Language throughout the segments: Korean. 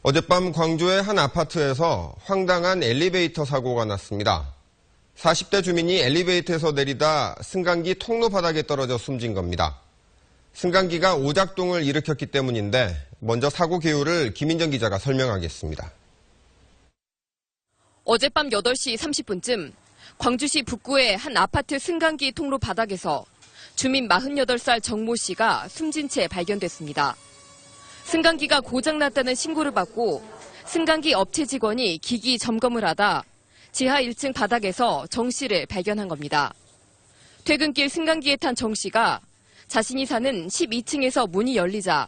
어젯밤 광주의 한 아파트에서 황당한 엘리베이터 사고가 났습니다. 40대 주민이 엘리베이터에서 내리다 승강기 통로 바닥에 떨어져 숨진 겁니다. 승강기가 오작동을 일으켰기 때문인데 먼저 사고 개요를 김인정 기자가 설명하겠습니다. 어젯밤 8시 30분쯤 광주시 북구의 한 아파트 승강기 통로 바닥에서 주민 48살 정모 씨가 숨진 채 발견됐습니다. 승강기가 고장났다는 신고를 받고 승강기 업체 직원이 기기 점검을 하다 지하 1층 바닥에서 정 씨를 발견한 겁니다. 퇴근길 승강기에 탄 정 씨가 자신이 사는 12층에서 문이 열리자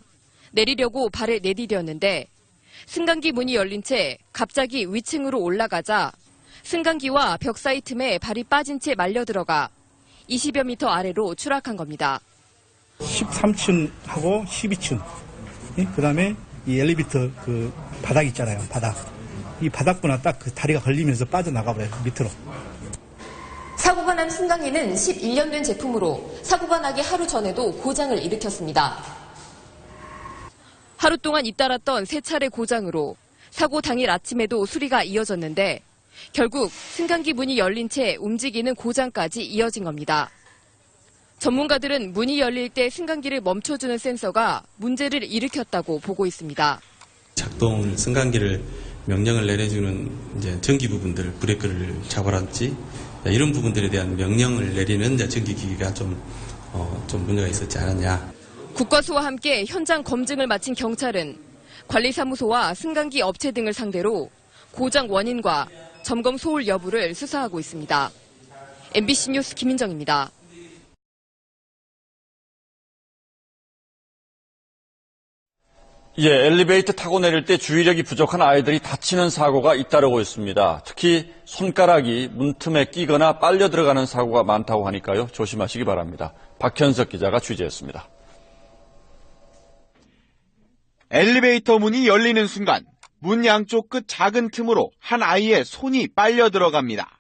내리려고 발을 내디뎠는데 승강기 문이 열린 채 갑자기 위층으로 올라가자 승강기와 벽 사이 틈에 발이 빠진 채 말려 들어가 20여 미터 아래로 추락한 겁니다. 13층하고 12층. 그다음에 이 엘리베이터 그 바닥 있잖아요. 바닥. 이 바닥부나 딱 그 다리가 걸리면서 빠져나가 버려요. 밑으로. 사고가 난 승강기는 11년 된 제품으로 사고가 나기 하루 전에도 고장을 일으켰습니다. 하루 동안 잇따랐던 3차례 고장으로 사고 당일 아침에도 수리가 이어졌는데 결국 승강기 문이 열린 채 움직이는 고장까지 이어진 겁니다. 전문가들은 문이 열릴 때 승강기를 멈춰주는 센서가 문제를 일으켰다고 보고 있습니다. 작동 승강기를 명령을 내려주는 이제 전기 부분들, 브레이크를 잡아라든지 이런 부분들에 대한 명령을 내리는 전기기기가 좀 문제가 있었지 않았냐. 국과수와 함께 현장 검증을 마친 경찰은 관리사무소와 승강기 업체 등을 상대로 고장 원인과 점검 소홀 여부를 수사하고 있습니다. MBC 뉴스 김인정입니다. 엘리베이터 타고 내릴 때 주의력이 부족한 아이들이 다치는 사고가 잇따르고 있습니다. 특히 손가락이 문틈에 끼거나 빨려 들어가는 사고가 많다고 하니까요. 조심하시기 바랍니다. 박현석 기자가 취재했습니다. 엘리베이터 문이 열리는 순간 문 양쪽 끝 작은 틈으로 한 아이의 손이 빨려 들어갑니다.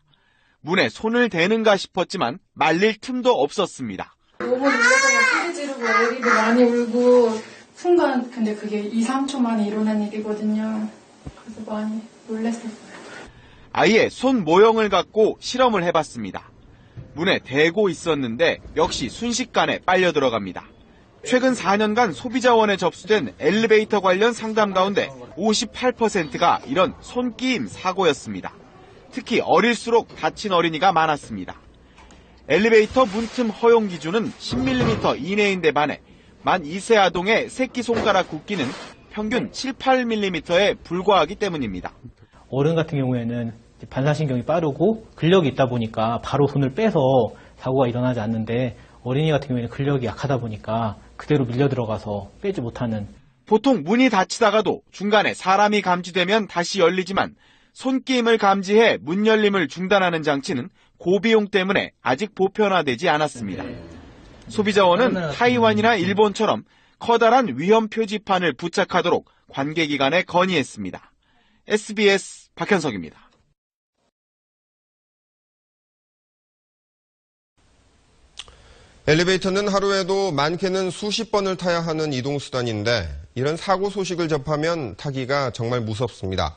문에 손을 대는가 싶었지만 말릴 틈도 없었습니다. 너무 놀라서 소리 지르고 애들이 많이 울고 순간 근데 그게 2, 3초 만에 일어난 일이거든요. 그래서 많이 놀랐어요. 아이의 손 모형을 갖고 실험을 해봤습니다. 문에 대고 있었는데 역시 순식간에 빨려 들어갑니다. 최근 4년간 소비자원에 접수된 엘리베이터 관련 상담 가운데 58%가 이런 손끼임 사고였습니다. 특히 어릴수록 다친 어린이가 많았습니다. 엘리베이터 문틈 허용 기준은 10mm 이내인데 반해 만 2세 아동의 새끼손가락 굵기는 평균 7, 8mm에 불과하기 때문입니다. 어른 같은 경우에는 반사신경이 빠르고 근력이 있다 보니까 바로 손을 빼서 사고가 일어나지 않는데 어린이 같은 경우에는 근력이 약하다 보니까 그대로 밀려 들어가서 빼지 못하는. 보통 문이 닫히다가도 중간에 사람이 감지되면 다시 열리지만 손끼임을 감지해 문 열림을 중단하는 장치는 고비용 때문에 아직 보편화되지 않았습니다. 소비자원은 타이완이나 일본처럼 커다란 위험 표지판을 부착하도록 관계기관에 건의했습니다. SBS 박현석입니다. 엘리베이터는 하루에도 많게는 수십 번을 타야 하는 이동수단인데 이런 사고 소식을 접하면 타기가 정말 무섭습니다.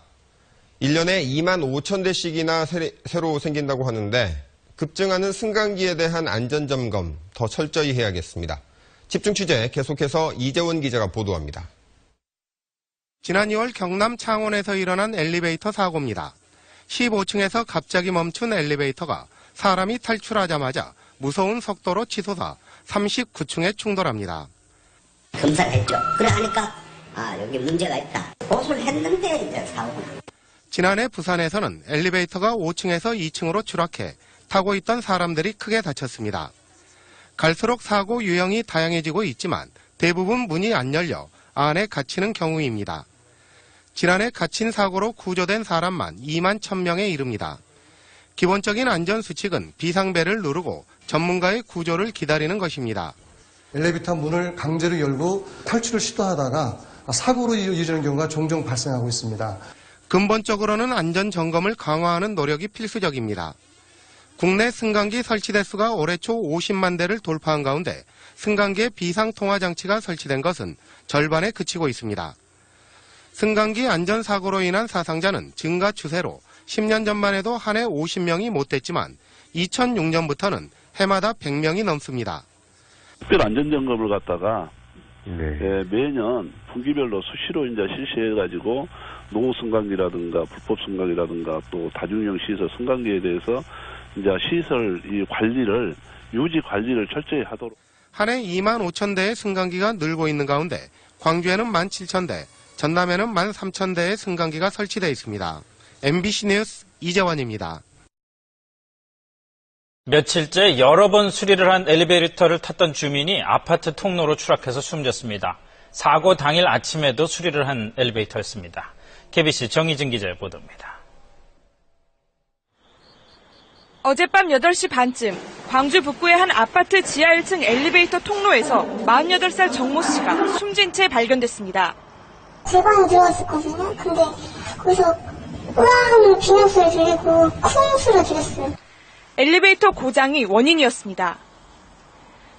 1년에 2만 5천 대씩이나 새로 생긴다고 하는데 급증하는 승강기에 대한 안전점검 더 철저히 해야겠습니다. 집중 취재 계속해서 이재원 기자가 보도합니다. 지난 2월 경남 창원에서 일어난 엘리베이터 사고입니다. 15층에서 갑자기 멈춘 엘리베이터가 사람이 탈출하자마자 무서운 속도로 치솟아 39층에 충돌합니다. 검사를 했죠. 그래 하니까 여기 문제가 있다. 보수를 했는데 이제 사고가. 지난해 부산에서는 엘리베이터가 5층에서 2층으로 추락해 타고 있던 사람들이 크게 다쳤습니다. 갈수록 사고 유형이 다양해지고 있지만 대부분 문이 안 열려 안에 갇히는 경우입니다. 지난해 갇힌 사고로 구조된 사람만 2만 1,000명에 이릅니다. 기본적인 안전수칙은 비상벨을 누르고 전문가의 구조를 기다리는 것입니다. 엘리베이터 문을 강제로 열고 탈출을 시도하다가 사고로 이어지는 경우가 종종 발생하고 있습니다. 근본적으로는 안전점검을 강화하는 노력이 필수적입니다. 국내 승강기 설치 대수가 올해 초 50만 대를 돌파한 가운데 승강기에 비상통화장치가 설치된 것은 절반에 그치고 있습니다. 승강기 안전사고로 인한 사상자는 증가 추세로 10년 전만 해도 한 해 50명이 못 됐지만 2006년부터는 해마다 100명이 넘습니다. 특별 안전점검을 갖다가 매년 분기별로 수시로 이제 실시해가지고 노후 승강기라든가 불법 승강기라든가 또 다중이용 시설 승강기에 대해서 이제 시설 이 관리를 유지 관리를 철저히 하도록. 한 해 2만 5천 대의 승강기가 늘고 있는 가운데 광주에는 1만 7천 대, 전남에는 1만 3천 대의 승강기가 설치되어 있습니다. MBC 뉴스 이재원입니다. 며칠째 여러 번 수리를 한 엘리베이터를 탔던 주민이 아파트 통로로 추락해서 숨졌습니다. 사고 당일 아침에도 수리를 한 엘리베이터였습니다. KBC 정희진 기자의 보도입니다. 어젯밤 8시 반쯤 광주 북구의 한 아파트 지하 1층 엘리베이터 통로에서 48살 정모 씨가 숨진 채 발견됐습니다. 제 방에 들어왔었거든요. 근데 거기서 으아 비명소리 들리고 쿵 소리 들렸어요. 엘리베이터 고장이 원인이었습니다.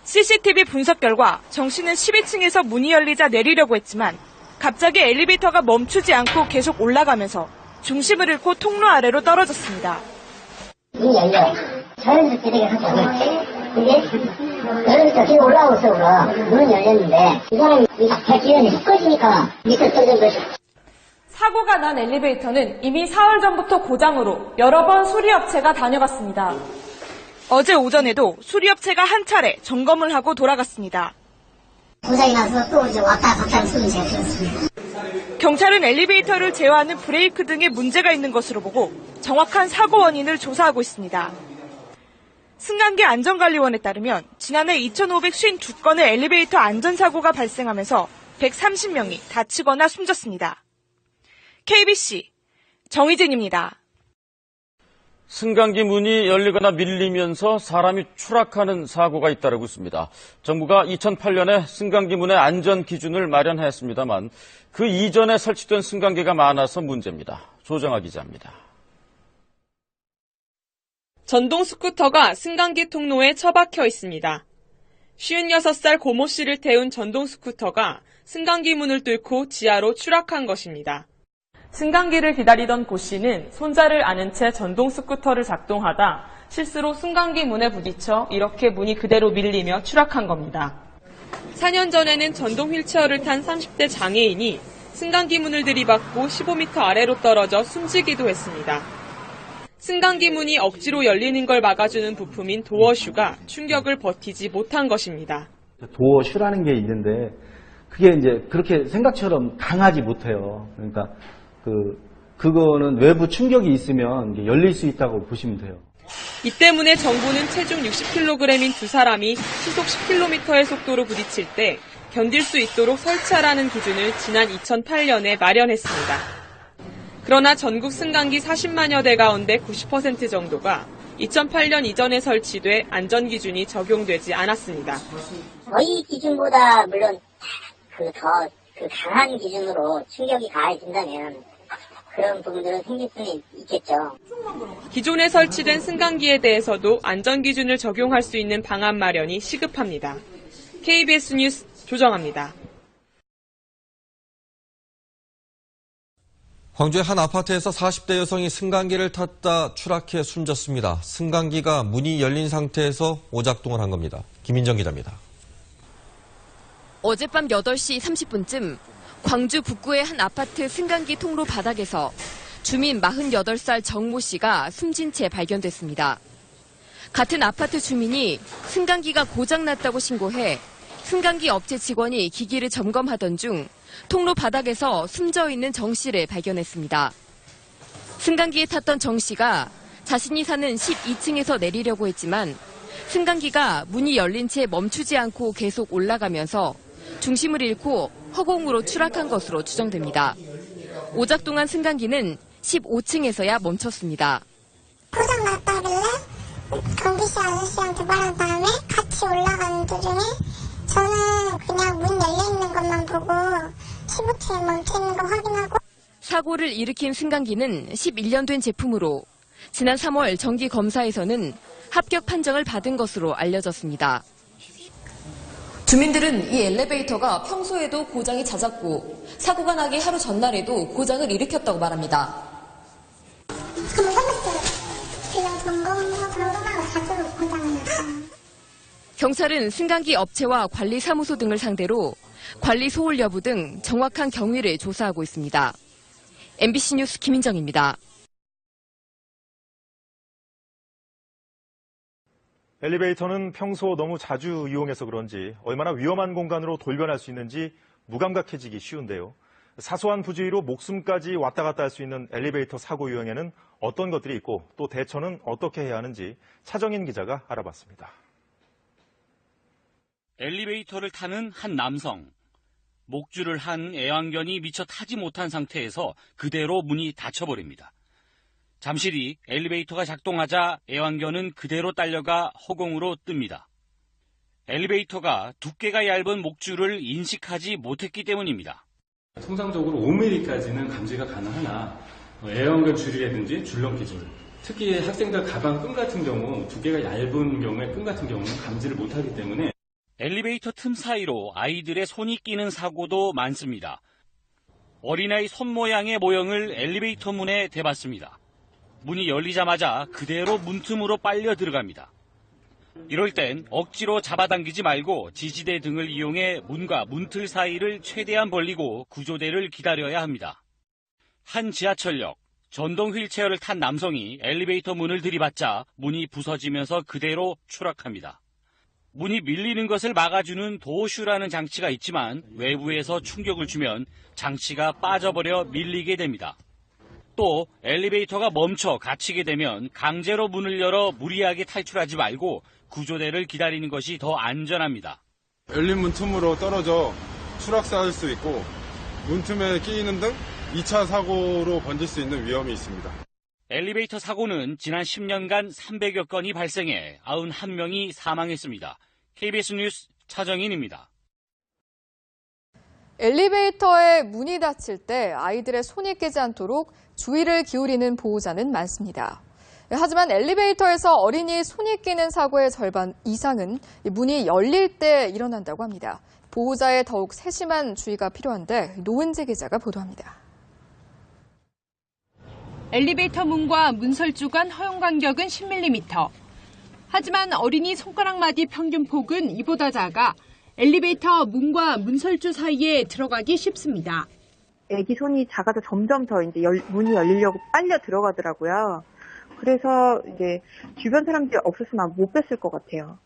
CCTV 분석 결과 정 씨는 12층에서 문이 열리자 내리려고 했지만 갑자기 엘리베이터가 멈추지 않고 계속 올라가면서 중심을 잃고 통로 아래로 떨어졌습니다. 문이 열려. 자연스럽게 되게 하지 않았지. 근데 엘리베이터 뒤로 올라오고 있어. 문은 열렸는데 이 사람이 배 뒤에는 흙 꺼지니까 밑에 떨어진 것이. 사고가 난 엘리베이터는 이미 4월 전부터 고장으로 여러 번 수리업체가 다녀갔습니다. 어제 오전에도 수리업체가 한 차례 점검을 하고 돌아갔습니다. 고장이 나서 또 이제 왔다 갔다 하는 소리는 제가 들었습니다. 경찰은 엘리베이터를 제어하는 브레이크 등에 문제가 있는 것으로 보고 정확한 사고 원인을 조사하고 있습니다. 승강기 안전관리원에 따르면 지난해 2,552건의 엘리베이터 안전사고가 발생하면서 130명이 다치거나 숨졌습니다. KBC 정희진입니다. 승강기 문이 열리거나 밀리면서 사람이 추락하는 사고가 잇따르고 있습니다. 정부가 2008년에 승강기 문의 안전 기준을 마련했습니다만 그 이전에 설치된 승강기가 많아서 문제입니다. 조정아 기자입니다. 전동 스쿠터가 승강기 통로에 처박혀 있습니다. 56살 고모 씨를 태운 전동 스쿠터가 승강기 문을 뚫고 지하로 추락한 것입니다. 승강기를 기다리던 고 씨는 손자를 안은 채 전동 스쿠터를 작동하다 실수로 승강기 문에 부딪혀 이렇게 문이 그대로 밀리며 추락한 겁니다. 4년 전에는 전동 휠체어를 탄 30대 장애인이 승강기 문을 들이받고 15m 아래로 떨어져 숨지기도 했습니다. 승강기 문이 억지로 열리는 걸 막아주는 부품인 도어슈가 충격을 버티지 못한 것입니다. 도어슈라는 게 있는데 그게 이제 그렇게 생각처럼 강하지 못해요. 그러니까 그거는 외부 충격이 있으면 열릴 수 있다고 보시면 돼요. 이 때문에 정부는 체중 60kg인 두 사람이 시속 10km의 속도로 부딪힐 때 견딜 수 있도록 설치하라는 기준을 지난 2008년에 마련했습니다. 그러나 전국 승강기 40만여 대 가운데 90% 정도가 2008년 이전에 설치돼 안전기준이 적용되지 않았습니다. 저희 기준보다 물론 더 강한 기준으로 충격이 가해진다면 그런 부분들은 생길 수는 있겠죠. 기존에 설치된 승강기에 대해서도 안전기준을 적용할 수 있는 방안 마련이 시급합니다. KBS 뉴스 조정아입니다. 광주의 한 아파트에서 40대 여성이 승강기를 탔다 추락해 숨졌습니다. 승강기가 문이 열린 상태에서 오작동을 한 겁니다. 김인정 기자입니다. 어젯밤 8시 30분쯤 광주 북구의 한 아파트 승강기 통로 바닥에서 주민 48살 정모 씨가 숨진 채 발견됐습니다. 같은 아파트 주민이 승강기가 고장났다고 신고해 승강기 업체 직원이 기기를 점검하던 중 통로 바닥에서 숨져 있는 정 씨를 발견했습니다. 승강기에 탔던 정 씨가 자신이 사는 12층에서 내리려고 했지만 승강기가 문이 열린 채 멈추지 않고 계속 올라가면서 중심을 잃고 허공으로 추락한 것으로 추정됩니다. 오작동한 승강기는 15층에서야 멈췄습니다. 고장났다길래 경비씨 아저씨한테 말한 다음에 같이 올라가는 도중에 저는 그냥 문 열려있는 것만 보고 15층에 멈춰있는 거 확인하고 사고를 일으킨 승강기는 11년 된 제품으로 지난 3월 정기 검사에서는 합격 판정을 받은 것으로 알려졌습니다. 주민들은 이 엘리베이터가 평소에도 고장이 잦았고 사고가 나기 하루 전날에도 고장을 일으켰다고 말합니다. 경찰은 승강기 업체와 관리사무소 등을 상대로 관리 소홀 여부 등 정확한 경위를 조사하고 있습니다. MBC 뉴스 김인정입니다. 엘리베이터는 평소 너무 자주 이용해서 그런지 얼마나 위험한 공간으로 돌변할 수 있는지 무감각해지기 쉬운데요. 사소한 부주의로 목숨까지 왔다 갔다 할 수 있는 엘리베이터 사고 유형에는 어떤 것들이 있고 또 대처는 어떻게 해야 하는지 차정인 기자가 알아봤습니다. 엘리베이터를 타는 한 남성. 목줄을 한 애완견이 미처 타지 못한 상태에서 그대로 문이 닫혀버립니다. 잠시 뒤 엘리베이터가 작동하자 애완견은 그대로 딸려가 허공으로 뜹니다. 엘리베이터가 두께가 얇은 목줄을 인식하지 못했기 때문입니다. 통상적으로 5mm까지는 감지가 가능하나 애완견 줄이라든지 줄넘기 줄, 특히 학생들 가방 끈 같은 경우 두께가 얇은 경우에 끈 같은 경우는 감지를 못하기 때문에 엘리베이터 틈 사이로 아이들의 손이 끼는 사고도 많습니다. 어린아이 손 모양의 모형을 엘리베이터 문에 대봤습니다. 문이 열리자마자 그대로 문틈으로 빨려 들어갑니다. 이럴 땐 억지로 잡아당기지 말고 지지대 등을 이용해 문과 문틀 사이를 최대한 벌리고 구조대를 기다려야 합니다. 한 지하철역, 전동 휠체어를 탄 남성이 엘리베이터 문을 들이받자 문이 부서지면서 그대로 추락합니다. 문이 밀리는 것을 막아주는 도어슈라는 장치가 있지만 외부에서 충격을 주면 장치가 빠져버려 밀리게 됩니다. 또 엘리베이터가 멈춰 갇히게 되면 강제로 문을 열어 무리하게 탈출하지 말고 구조대를 기다리는 것이 더 안전합니다. 열린 문틈으로 떨어져 추락사할 수 있고 문틈에 끼이는 등 2차 사고로 번질 수 있는 위험이 있습니다. 엘리베이터 사고는 지난 10년간 300여 건이 발생해 91명이 사망했습니다. KBS 뉴스 차정인입니다. 엘리베이터에 문이 닫힐 때 아이들의 손이 끼지 않도록 주의를 기울이는 보호자는 많습니다. 하지만 엘리베이터에서 어린이 손이 끼는 사고의 절반 이상은 문이 열릴 때 일어난다고 합니다. 보호자의 더욱 세심한 주의가 필요한데 노은재 기자가 보도합니다. 엘리베이터 문과 문설주 간 허용 간격은 10mm. 하지만 어린이 손가락 마디 평균 폭은 이보다 작아 엘리베이터 문과 문설주 사이에 들어가기 쉽습니다. 애기 손이 작아서 점점 더 이제 문이 열리려고 빨려 들어가더라고요. 그래서 이제 주변 사람들이 없었으면 못 뺐을 것 같아요.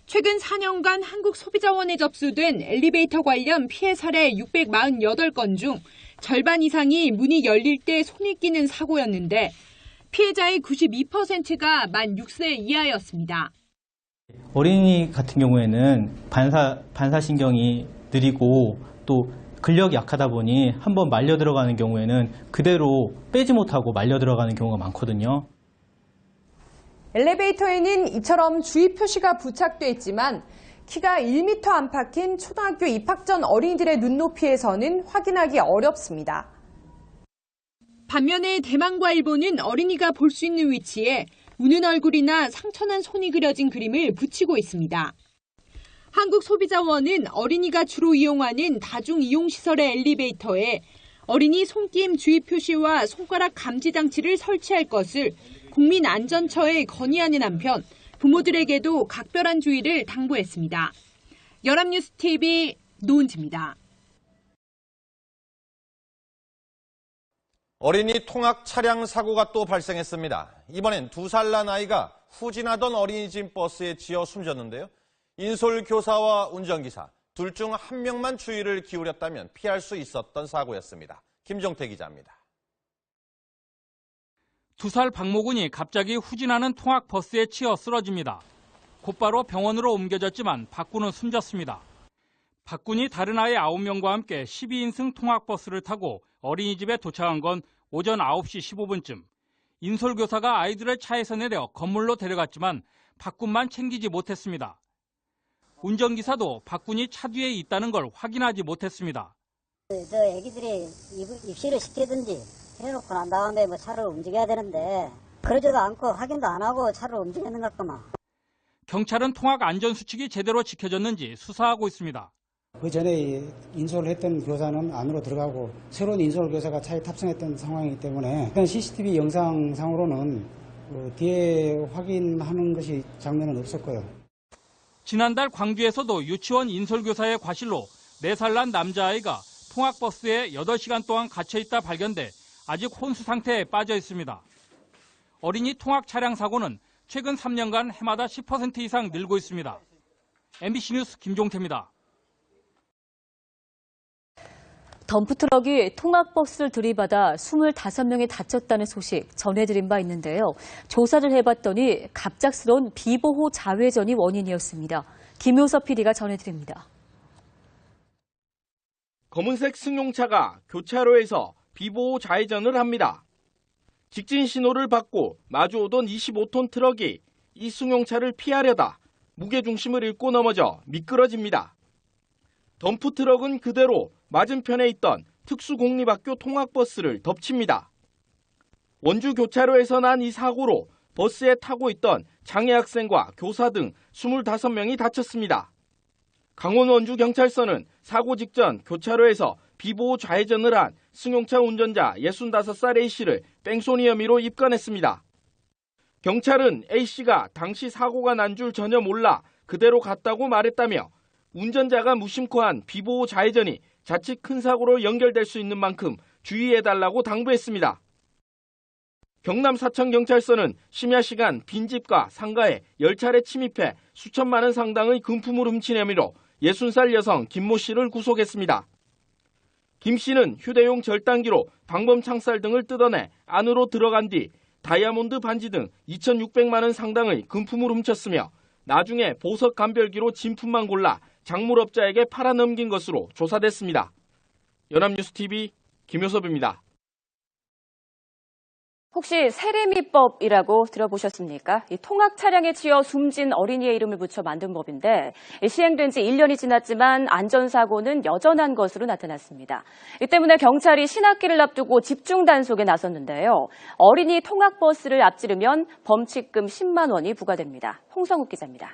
최근 4년간 한국소비자원에 접수된 엘리베이터 관련 피해 사례 648건 중 절반 이상이 문이 열릴 때 손이 끼는 사고였는데 피해자의 92%가 만 6세 이하였습니다. 어린이 같은 경우에는 반사신경이 느리고 또 근력이 약하다 보니 한번 말려 들어가는 경우에는 그대로 빼지 못하고 말려 들어가는 경우가 많거든요. 엘리베이터에는 이처럼 주의 표시가 부착돼 있지만 키가 1m 안팎인 초등학교 입학 전 어린이들의 눈높이에서는 확인하기 어렵습니다. 반면에 대만과 일본은 어린이가 볼 수 있는 위치에 우는 얼굴이나 상처난 손이 그려진 그림을 붙이고 있습니다. 한국소비자원은 어린이가 주로 이용하는 다중이용시설의 엘리베이터에 어린이 손김 주의 표시와 손가락 감지 장치를 설치할 것을 국민안전처에 건의하는 한편 부모들에게도 각별한 주의를 당부했습니다. 연합뉴스TV 노은지입니다. 어린이 통학 차량 사고가 또 발생했습니다. 이번엔 2살 난 아이가 후진하던 어린이집 버스에 치여 숨졌는데요. 인솔 교사와 운전기사 둘 중 한 명만 주의를 기울였다면 피할 수 있었던 사고였습니다. 김종태 기자입니다. 2살 박모군이 갑자기 후진하는 통학버스에 치여 쓰러집니다. 곧바로 병원으로 옮겨졌지만 박군은 숨졌습니다. 박군이 다른 아이 9명과 함께 12인승 통학버스를 타고 어린이집에 도착한 건 오전 9시 15분쯤. 인솔교사가 아이들을 차에서 내려 건물로 데려갔지만 박군만 챙기지 못했습니다. 운전기사도 박군이 차 뒤에 있다는 걸 확인하지 못했습니다. 저 애기들이 입시를 시키든지 해놓고 난 다음에 차를 움직여야 되는데 그러지도 않고 확인도 안 하고 차를 움직이는 것 같구만. 경찰은 통학 안전수칙이 제대로 지켜졌는지 수사하고 있습니다. 그 전에 인솔을 했던 교사는 안으로 들어가고 새로운 인솔 교사가 차에 탑승했던 상황이기 때문에 CCTV 영상상으로는 뒤에 확인하는 것이 장면은 없었고요. 지난달 광주에서도 유치원 인솔교사의 과실로 4살 난 남자아이가 통학버스에 8시간 동안 갇혀있다 발견돼 아직 혼수 상태에 빠져 있습니다. 어린이 통학 차량 사고는 최근 3년간 해마다 10% 이상 늘고 있습니다. MBC 뉴스 김종태입니다. 덤프트럭이 통학버스를 들이받아 25명이 다쳤다는 소식 전해드린 바 있는데요. 조사를 해봤더니 갑작스러운 비보호 자회전이 원인이었습니다. 김효섭 PD가 전해드립니다. 검은색 승용차가 교차로에서 비보호 좌회전을 합니다. 직진 신호를 받고 마주오던 25톤 트럭이 이 승용차를 피하려다 무게중심을 잃고 넘어져 미끄러집니다. 덤프트럭은 그대로 맞은편에 있던 특수공립학교 통학버스를 덮칩니다. 원주 교차로에서 난 이 사고로 버스에 타고 있던 장애 학생과 교사 등 25명이 다쳤습니다. 강원 원주경찰서는 사고 직전 교차로에서 비보호 좌회전을 한 승용차 운전자 65살 A씨를 뺑소니 혐의로 입건했습니다. 경찰은 A씨가 당시 사고가 난 줄 전혀 몰라 그대로 갔다고 말했다며 운전자가 무심코 한 비보호 좌회전이 자칫 큰 사고로 연결될 수 있는 만큼 주의해달라고 당부했습니다. 경남 사천경찰서는 심야 시간 빈집과 상가에 10차례 침입해 수천만 원 상당의 금품을 훔친 혐의로 60살 여성 김모 씨를 구속했습니다. 김 씨는 휴대용 절단기로 방범 창살 등을 뜯어내 안으로 들어간 뒤 다이아몬드 반지 등 2,600만 원 상당의 금품을 훔쳤으며 나중에 보석 감별기로 진품만 골라 작물업자에게 팔아넘긴 것으로 조사됐습니다. 연합뉴스TV 김효섭입니다. 혹시 세리미법이라고 들어보셨습니까? 이 통학 차량에 치여 숨진 어린이의 이름을 붙여 만든 법인데 시행된 지 1년이 지났지만 안전사고는 여전한 것으로 나타났습니다. 이 때문에 경찰이 신학기를 앞두고 집중 단속에 나섰는데요. 어린이 통학버스를 앞지르면 범칙금 10만 원이 부과됩니다. 홍성욱 기자입니다.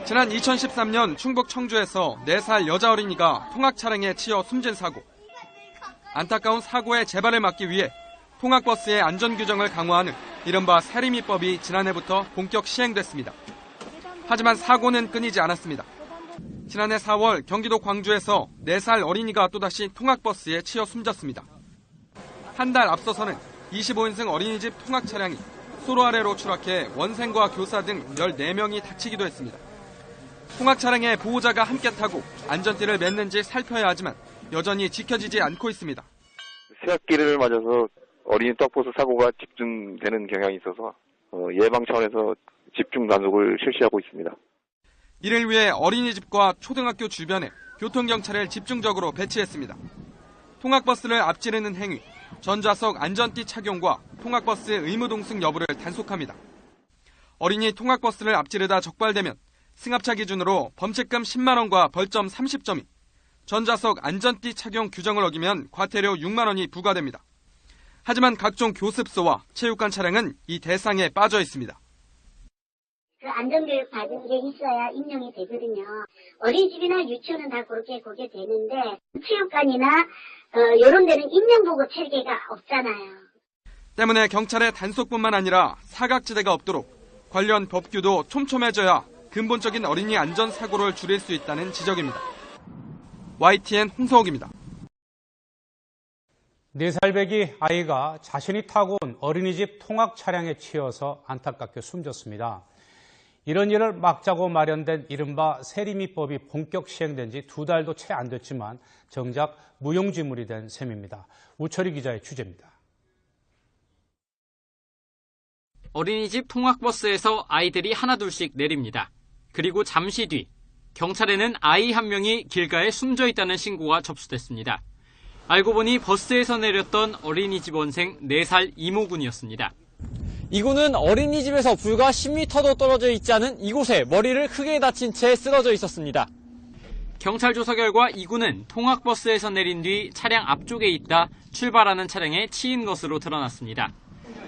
지난 2013년 충북 청주에서 4살 여자 어린이가 통학 차량에 치여 숨진 사고. 안타까운 사고의 재발을 막기 위해 통학버스의 안전규정을 강화하는 이른바 세리미법이 지난해부터 본격 시행됐습니다. 하지만 사고는 끊이지 않았습니다. 지난해 4월 경기도 광주에서 4살 어린이가 또다시 통학버스에 치여 숨졌습니다. 한 달 앞서서는 25인승 어린이집 통학 차량이 소로 아래로 추락해 원생과 교사 등 14명이 다치기도 했습니다. 통학 차량에 보호자가 함께 타고 안전띠를 맸는지 살펴야 하지만 여전히 지켜지지 않고 있습니다. 새학기를 맞아서 어린이 통학버스 사고가 집중되는 경향이 있어서 예방 차원에서 집중 단속을 실시하고 있습니다. 이를 위해 어린이집과 초등학교 주변에 교통경찰을 집중적으로 배치했습니다. 통학버스를 앞지르는 행위, 전좌석 안전띠 착용과 통학버스 의무 동승 여부를 단속합니다. 어린이 통학버스를 앞지르다 적발되면 승합차 기준으로 범칙금 10만 원과 벌점 30점이, 전좌석 안전띠 착용 규정을 어기면 과태료 6만 원이 부과됩니다. 하지만 각종 교습소와 체육관 차량은 이 대상에 빠져 있습니다. 그 안전교육 받은 게 있어야 인정이 되거든요. 어린이집이나 유치원은 다 그렇게 그게 되는데 체육관이나 이런 데는 인명보호 체계가 없잖아요. 때문에 경찰의 단속뿐만 아니라 사각지대가 없도록 관련 법규도 촘촘해져야 근본적인 어린이 안전사고를 줄일 수 있다는 지적입니다. YTN 홍서욱입니다. 4살 배기 아이가 자신이 타고 온 어린이집 통학 차량에 치여서 안타깝게 숨졌습니다. 이런 일을 막자고 마련된 이른바 세리미법이 본격 시행된 지 2달도 채 안 됐지만 정작 무용지물이 된 셈입니다. 우철희 기자의 취재입니다. 어린이집 통학버스에서 아이들이 하나둘씩 내립니다. 그리고 잠시 뒤 경찰에는 아이 한 명이 길가에 숨져 있다는 신고가 접수됐습니다. 알고 보니 버스에서 내렸던 어린이집 원생 4살 이모군이었습니다. 이군은 어린이집에서 불과 10m도 떨어져 있지 않은 이곳에 머리를 크게 다친 채 쓰러져 있었습니다. 경찰 조사 결과 이군은 통학버스에서 내린 뒤 차량 앞쪽에 있다 출발하는 차량에 치인 것으로 드러났습니다.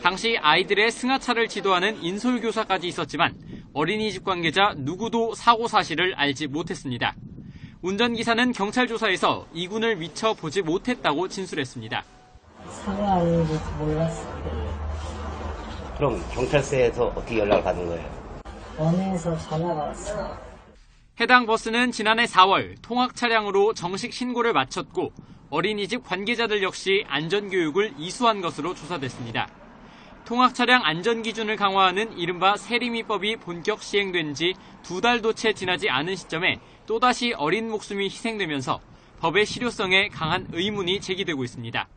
당시 아이들의 승하차를 지도하는 인솔교사까지 있었지만 어린이집 관계자 누구도 사고 사실을 알지 못했습니다. 운전기사는 경찰 조사에서 이군을 미처 보지 못했다고 진술했습니다. 사고하는지 몰랐어요. 그럼 경찰서에서 어떻게 연락을 받은 거예요? 원에서 전화가 왔어요. 해당 버스는 지난해 4월 통학 차량으로 정식 신고를 마쳤고 어린이집 관계자들 역시 안전교육을 이수한 것으로 조사됐습니다. 통학 차량 안전 기준을 강화하는 이른바 세리미법이 본격 시행된 지 2달도 채 지나지 않은 시점에 또다시 어린 목숨이 희생되면서 법의 실효성에 강한 의문이 제기되고 있습니다.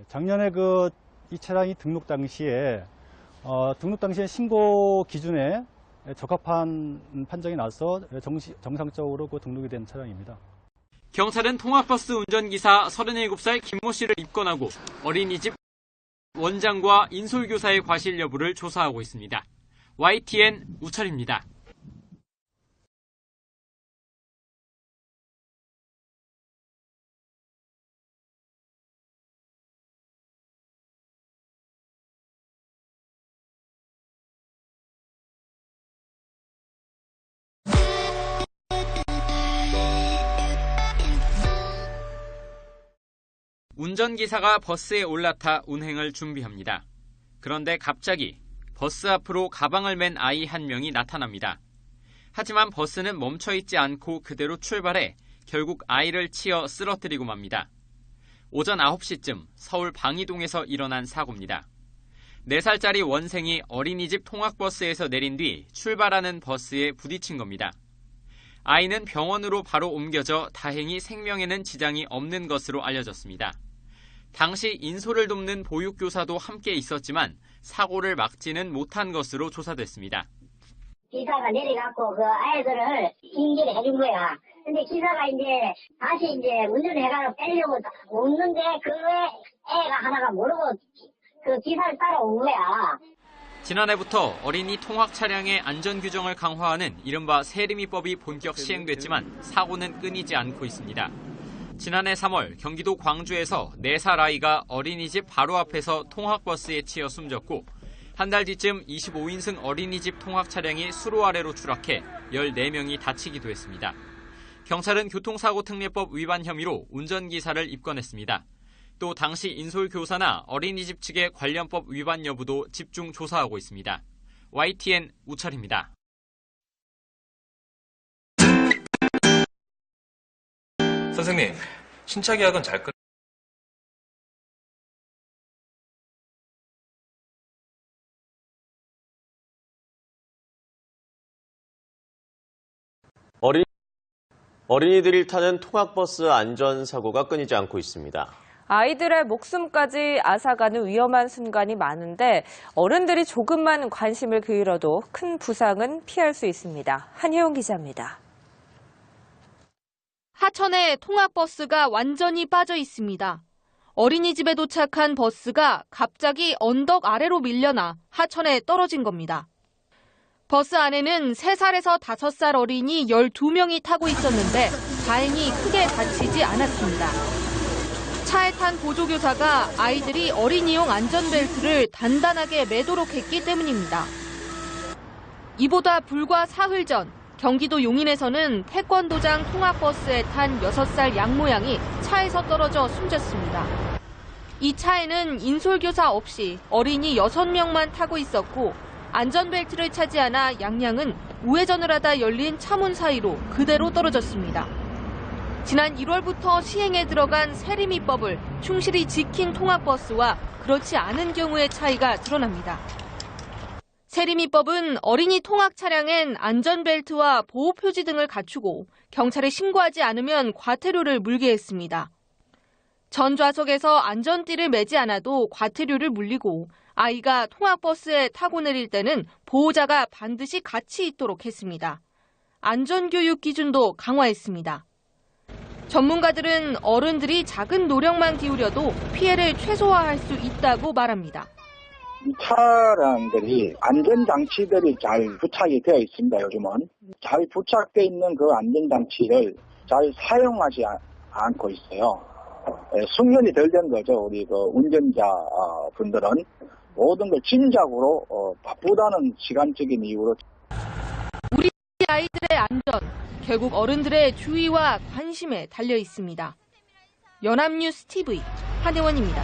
작년에 이 차량이 등록 당시에 신고 기준에 적합한 판정이 나서 정상적으로 등록이 된 차량입니다. 경찰은 통학버스 운전기사 37살 김모 씨를 입건하고 어린이집 원장과 인솔교사의 과실 여부를 조사하고 있습니다. YTN 우철입니다. 운전기사가 버스에 올라타 운행을 준비합니다. 그런데 갑자기 버스 앞으로 가방을 맨 아이 한 명이 나타납니다. 하지만 버스는 멈춰있지 않고 그대로 출발해 결국 아이를 치어 쓰러뜨리고 맙니다. 오전 9시쯤 서울 방이동에서 일어난 사고입니다. 4살짜리 원생이 어린이집 통학버스에서 내린 뒤 출발하는 버스에 부딪힌 겁니다. 아이는 병원으로 바로 옮겨져 다행히 생명에는 지장이 없는 것으로 알려졌습니다. 당시 인솔을 돕는 보육교사도 함께 있었지만 사고를 막지는 못한 것으로 조사됐습니다. 기사가 내려갖고 그 아이들을 인계를 해준 거야. 근데 기사가 다시 운전해가지고 빼려고 오는데 그 애가 하나가 모르고 그 기사를 따라온 거야. 지난해부터 어린이 통학 차량의 안전 규정을 강화하는 이른바 세리미법이 본격 시행됐지만 사고는 끊이지 않고 있습니다. 지난해 3월 경기도 광주에서 4살 아이가 어린이집 바로 앞에서 통학버스에 치여 숨졌고 한 달 뒤쯤 25인승 어린이집 통학 차량이 수로 아래로 추락해 14명이 다치기도 했습니다. 경찰은 교통사고특례법 위반 혐의로 운전기사를 입건했습니다. 또 당시 인솔교사나 어린이집 측의 관련법 위반 여부도 집중 조사하고 있습니다. YTN 우철입니다. 선생님, 신차 계약은 잘 끝... 어린이들이 타는 통학버스 안전사고가 끊이지 않고 있습니다. 아이들의 목숨까지 앗아가는 위험한 순간이 많은데 어른들이 조금만 관심을 기울여도 큰 부상은 피할 수 있습니다. 한혜영 기자입니다. 하천에 통학버스가 완전히 빠져 있습니다. 어린이집에 도착한 버스가 갑자기 언덕 아래로 밀려나 하천에 떨어진 겁니다. 버스 안에는 3살에서 5살 어린이 12명이 타고 있었는데 다행히 크게 다치지 않았습니다. 차에 탄 보조교사가 아이들이 어린이용 안전벨트를 단단하게 매도록 했기 때문입니다. 이보다 불과 사흘 전 경기도 용인에서는 태권도장 통학버스에 탄 6살 양모양이 차에서 떨어져 숨졌습니다. 이 차에는 인솔교사 없이 어린이 6명만 타고 있었고 안전벨트를 차지 않아 양양은 우회전을 하다 열린 차문 사이로 그대로 떨어졌습니다. 지난 1월부터 시행에 들어간 세리미법을 충실히 지킨 통학버스와 그렇지 않은 경우의 차이가 드러납니다. 세리미법은 어린이 통학 차량엔 안전벨트와 보호표지 등을 갖추고 경찰에 신고하지 않으면 과태료를 물게 했습니다. 전 좌석에서 안전띠를 매지 않아도 과태료를 물리고 아이가 통학버스에 타고 내릴 때는 보호자가 반드시 같이 있도록 했습니다. 안전교육 기준도 강화했습니다. 전문가들은 어른들이 작은 노력만 기울여도 피해를 최소화할 수 있다고 말합니다. 이 차량들이 안전장치들이 잘 부착이 되어 있습니다. 요즘은 잘 부착되어 있는 그 안전장치를 잘 사용하지 않고 있어요. 숙련이 덜 된 거죠. 우리 그 운전자 분들은. 모든 걸 짐작으로 바쁘다는 시간적인 이유로 우리 아이들의 안전, 결국 어른들의 주의와 관심에 달려 있습니다. 연합뉴스 TV 한혜원입니다.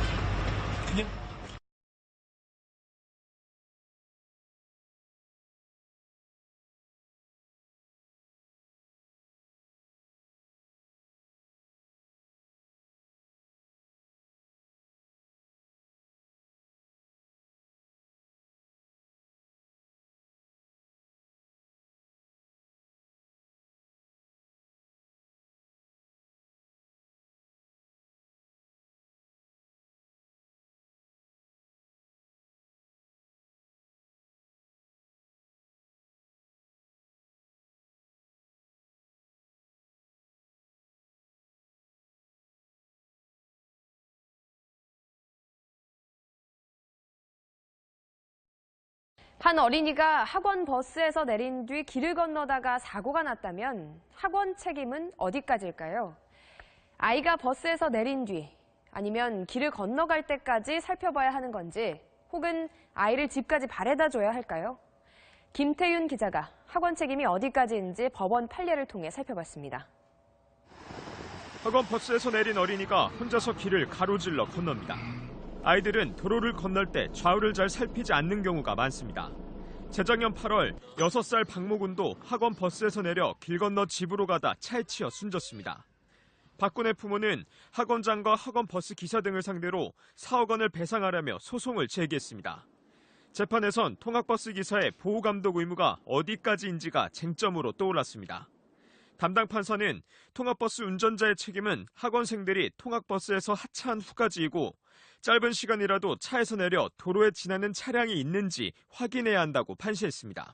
한 어린이가 학원 버스에서 내린 뒤 길을 건너다가 사고가 났다면 학원 책임은 어디까지일까요? 아이가 버스에서 내린 뒤 아니면 길을 건너갈 때까지 살펴봐야 하는 건지 혹은 아이를 집까지 바래다 줘야 할까요? 김태윤 기자가 학원 책임이 어디까지인지 법원 판례를 통해 살펴봤습니다. 학원 버스에서 내린 어린이가 혼자서 길을 가로질러 건넙니다. 아이들은 도로를 건널 때 좌우를 잘 살피지 않는 경우가 많습니다. 재작년 8월 6살 박모군도 학원 버스에서 내려 길 건너 집으로 가다 차에 치여 숨졌습니다. 박군의 부모는 학원장과 학원 버스 기사 등을 상대로 4억 원을 배상하라며 소송을 제기했습니다. 재판에선 통학버스 기사의 보호감독 의무가 어디까지인지가 쟁점으로 떠올랐습니다. 담당 판사는 통학버스 운전자의 책임은 학원생들이 통학버스에서 하차한 후까지이고 짧은 시간이라도 차에서 내려 도로에 지나는 차량이 있는지 확인해야 한다고 판시했습니다.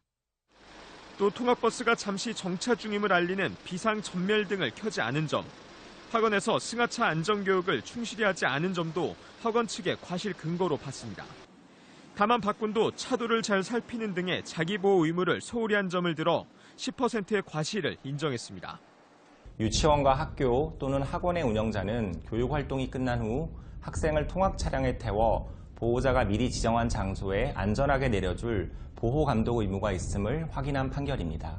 또 통학버스가 잠시 정차 중임을 알리는 비상 전멸 등을 켜지 않은 점, 학원에서 승하차 안전교육을 충실히 하지 않은 점도 학원 측의 과실 근거로 봤습니다. 다만 박군도 차도를 잘 살피는 등의 자기보호 의무를 소홀히 한 점을 들어 10%의 과실을 인정했습니다. 유치원과 학교 또는 학원의 운영자는 교육활동이 끝난 후 학생을 통학 차량에 태워 보호자가 미리 지정한 장소에 안전하게 내려줄 보호감독 의무가 있음을 확인한 판결입니다.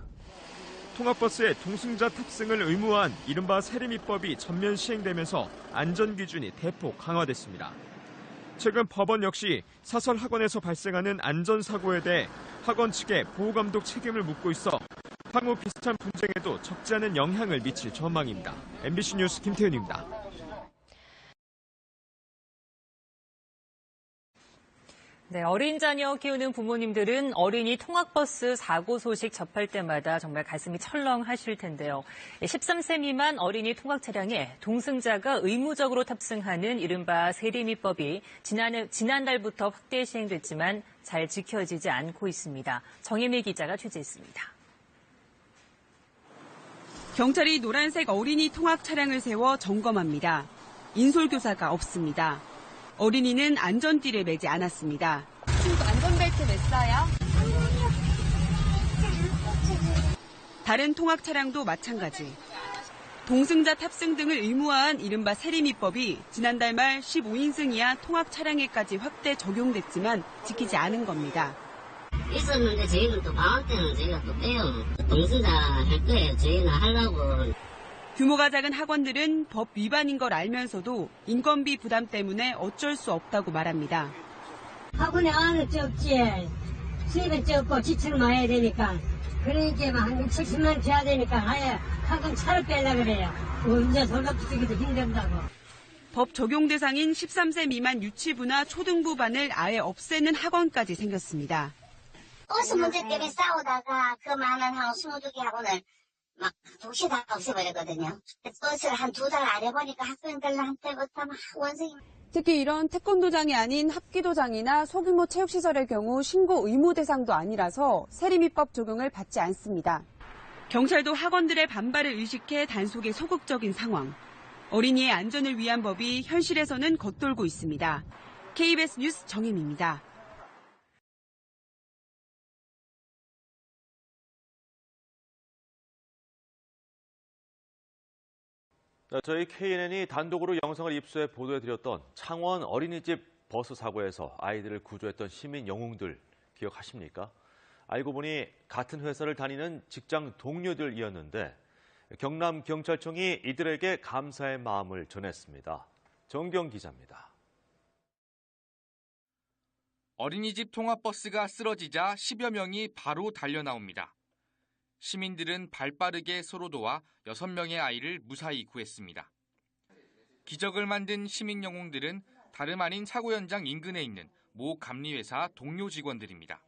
통학버스에 동승자 탑승을 의무화한 이른바 세리미법이 전면 시행되면서 안전기준이 대폭 강화됐습니다. 최근 법원 역시 사설 학원에서 발생하는 안전사고에 대해 학원 측에 보호감독 책임을 묻고 있어 향후 비슷한 분쟁에도 적지 않은 영향을 미칠 전망입니다. MBC 뉴스 김태윤입니다. 네, 어린 자녀 키우는 부모님들은 어린이 통학버스 사고 소식 접할 때마다 정말 가슴이 철렁하실 텐데요. 13세 미만 어린이 통학 차량에 동승자가 의무적으로 탑승하는 이른바 세리미법이 지난달부터 확대 시행됐지만 잘 지켜지지 않고 있습니다. 정혜미 기자가 취재했습니다. 경찰이 노란색 어린이 통학 차량을 세워 점검합니다. 인솔교사가 없습니다. 어린이는 안전띠를 매지 않았습니다. 친구 안전벨트 맸어요? 다른 통학 차량도 마찬가지. 동승자 탑승 등을 의무화한 이른바 세리미법이 지난달 말 15인승 이하 통학 차량에까지 확대 적용됐지만 지키지 않은 겁니다. 있었는데 저희는 또 방학 때는 저희가 또 빼요. 동승자 할 거예요. 저희는 하려고. 규모가 작은 학원들은 법 위반인 걸 알면서도 인건비 부담 때문에 어쩔 수 없다고 말합니다. 학원에 안은 적지, 수입은 적고 지출 많이 해야 되니까, 그러니까 한 70만 원 줘야 되니까 아예 학원 차를 빼려고 그래요. 운전 설갑도 쓰기도 힘들다고. 법 적용 대상인 13세 미만 유치부나 초등부 반을 아예 없애는 학원까지 생겼습니다. 버스 문제 때문에 싸우다가 그 많은 한 22개 학원을 막 동시에 다 없애버렸거든요. 버스를 한 2달 안 해보니까 학생들한테부터 막 원생이. 특히 이런 태권도장이 아닌 합기도장이나 소규모 체육시설의 경우 신고 의무 대상도 아니라서 세리미법 적용을 받지 않습니다. 경찰도 학원들의 반발을 의식해 단속에 소극적인 상황. 어린이의 안전을 위한 법이 현실에서는 겉돌고 있습니다. KBS 뉴스 정혜미입니다. 저희 KNN이 단독으로 영상을 입수해 보도해드렸던 창원 어린이집 버스 사고에서 아이들을 구조했던 시민 영웅들 기억하십니까? 알고 보니 같은 회사를 다니는 직장 동료들이었는데 경남경찰청이 이들에게 감사의 마음을 전했습니다. 정경 기자입니다. 어린이집 통학버스가 쓰러지자 10여 명이 바로 달려나옵니다. 시민들은 발빠르게 서로 도와 6명의 아이를 무사히 구했습니다. 기적을 만든 시민 영웅들은 다름 아닌 사고 현장 인근에 있는 모 감리회사 동료 직원들입니다.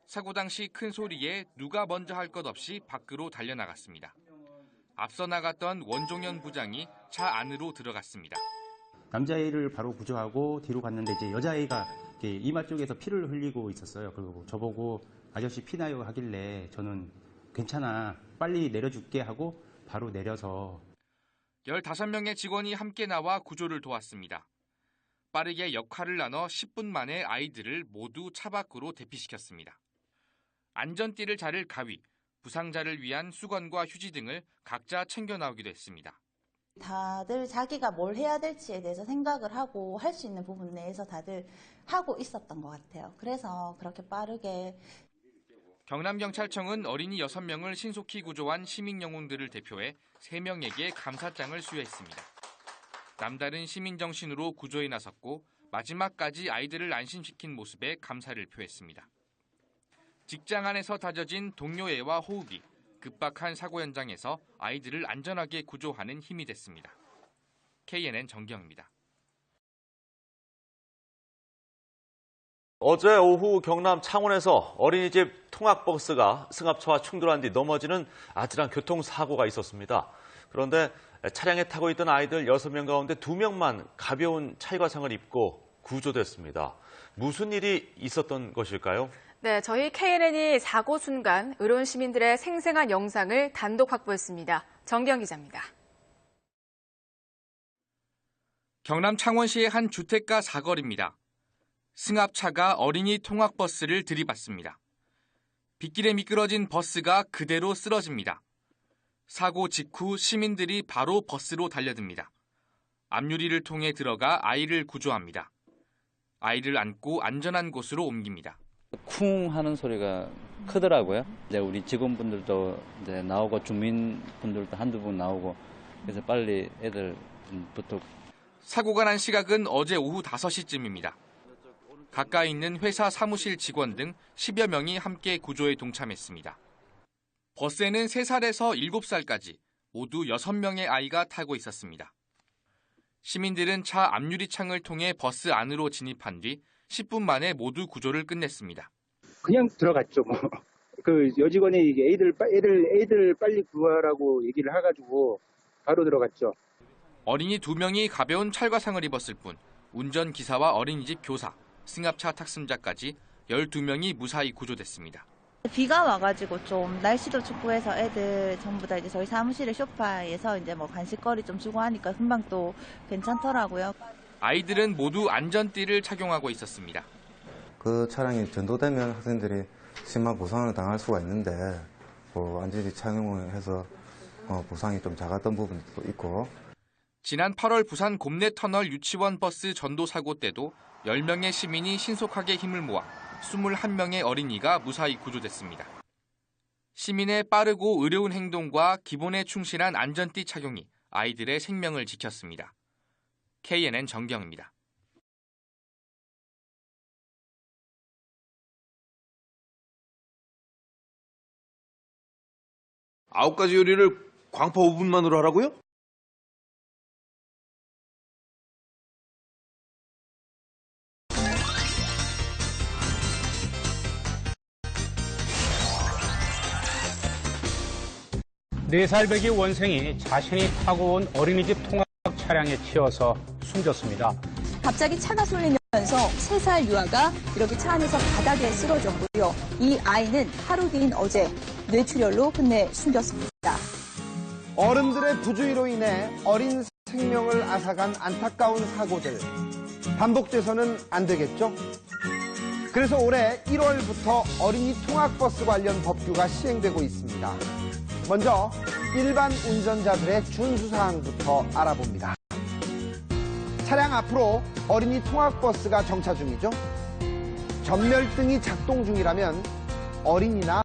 사고 당시 큰 소리에 누가 먼저 할 것 없이 밖으로 달려나갔습니다. 앞서 나갔던 원종현 부장이 차 안으로 들어갔습니다. 남자아이를 바로 구조하고 뒤로 갔는데 이제 여자아이가 이마 쪽에서 피를 흘리고 있었어요. 그리고 저보고 아저씨 피나요 하길래 저는 괜찮아 빨리 내려줄게 하고 바로 내려서 15명의 직원이 함께 나와 구조를 도왔습니다. 빠르게 역할을 나눠 10분 만에 아이들을 모두 차 밖으로 대피시켰습니다. 안전띠를 자를 가위, 부상자를 위한 수건과 휴지 등을 각자 챙겨 나오기도 했습니다. 다들 자기가 뭘 해야 될지에 대해서 생각을 하고 할 수 있는 부분 내에서 다들 하고 있었던 것 같아요. 그래서 그렇게 빠르게. 경남경찰청은 어린이 6명을 신속히 구조한 시민 영웅들을 대표해 3명에게 감사장을 수여했습니다. 남다른 시민 정신으로 구조에 나섰고 마지막까지 아이들을 안심시킨 모습에 감사를 표했습니다. 직장 안에서 다져진 동료애와 호흡이 급박한 사고 현장에서 아이들을 안전하게 구조하는 힘이 됐습니다. KNN 정경입니다. 어제 오후 경남 창원에서 어린이집 통학버스가 승합차와 충돌한 뒤 넘어지는 아찔한 교통사고가 있었습니다. 그런데 차량에 타고 있던 아이들 6명 가운데 2명만 가벼운 찰과상을 입고 구조됐습니다. 무슨 일이 있었던 것일까요? 네, 저희 KNN이 사고 순간 의료원 시민들의 생생한 영상을 단독 확보했습니다. 정경 기자입니다. 경남 창원시의 한 주택가 사거리입니다. 승합차가 어린이 통학버스를 들이받습니다. 빗길에 미끄러진 버스가 그대로 쓰러집니다. 사고 직후 시민들이 바로 버스로 달려듭니다. 앞유리를 통해 들어가 아이를 구조합니다. 아이를 안고 안전한 곳으로 옮깁니다. 쿵 하는 소리가 크더라고요. 이제 우리 직원분들도 이제 나오고 주민분들도 한두 분 나오고 그래서 빨리 애들부터. 사고가 난 시각은 어제 오후 5시쯤입니다. 가까이 있는 회사 사무실 직원 등 10여 명이 함께 구조에 동참했습니다. 버스에는 3살에서 7살까지 모두 6명의 아이가 타고 있었습니다. 시민들은 차 앞유리 창을 통해 버스 안으로 진입한 뒤 10분 만에 모두 구조를 끝냈습니다. 그냥 들어갔죠. 그 여직원이 애들 빨리 구하라고 얘기를 해가지고 바로 들어갔죠. 어린이 2명이 가벼운 찰과상을 입었을 뿐 운전기사와 어린이집 교사, 승합차 탁승자까지 12명이 무사히 구조됐습니다. 비가 와가지고 좀 날씨도 춥고 해서 애들 전부 다 이제 저희 사무실의 소파에서 이제 뭐 간식거리 좀 주고 하니까 금방 또 괜찮더라고요. 아이들은 모두 안전띠를 착용하고 있었습니다. 그 차량이 전도되면 학생들이 심한 부상을 당할 수가 있는데 안전띠 착용을 해서 부상이 좀 작았던 부분도 있고. 지난 8월 부산 곰내터널 유치원 버스 전도 사고 때도 10명의 시민이 신속하게 힘을 모아 21명의 어린이가 무사히 구조됐습니다. 시민의 빠르고 의료운 행동과 기본에 충실한 안전띠 착용이 아이들의 생명을 지켰습니다. KNN 정경입니다. 9가지 요리를 광파 5분만으로 하라고요? 네 살배기 원생이 자신이 타고 온 어린이집 통학 차량에 치여서 숨졌습니다. 갑자기 차가 쏠리면서 3살 유아가 이렇게 차 안에서 바닥에 쓰러졌고요. 이 아이는 하루 뒤인 어제 뇌출혈로 끝내 숨졌습니다. 어른들의 부주의로 인해 어린 생명을 앗아간 안타까운 사고들. 반복돼서는 안 되겠죠? 그래서 올해 1월부터 어린이 통학버스 관련 법규가 시행되고 있습니다. 먼저 일반 운전자들의 준수사항부터 알아봅니다. 차량 앞으로 어린이 통학버스가 정차 중이죠. 전멸등이 작동 중이라면 어린이나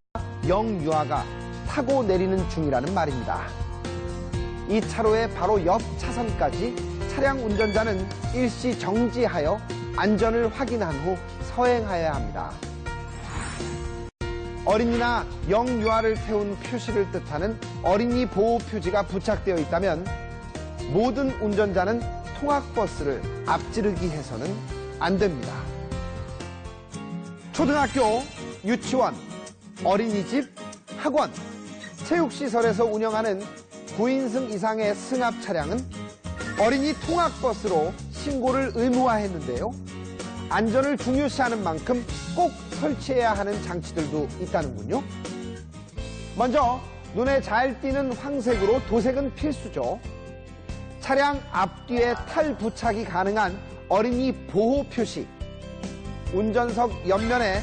영유아가 타고 내리는 중이라는 말입니다. 이 차로의 바로 옆 차선까지 차량 운전자는 일시 정지하여 안전을 확인한 후 서행하여야 합니다. 어린이나 영유아를 태운 표시를 뜻하는 어린이 보호 표지가 부착되어 있다면 모든 운전자는 통학버스를 앞지르기 해서는 안 됩니다. 초등학교, 유치원, 어린이집, 학원, 체육시설에서 운영하는 9인승 이상의 승합 차량은 어린이 통학버스로 신고를 의무화했는데요. 안전을 중요시하는 만큼 꼭 설치해야 하는 장치들도 있다는군요. 먼저 눈에 잘 띄는 황색으로 도색은 필수죠. 차량 앞뒤에 탈부착이 가능한 어린이 보호 표시, 운전석 옆면에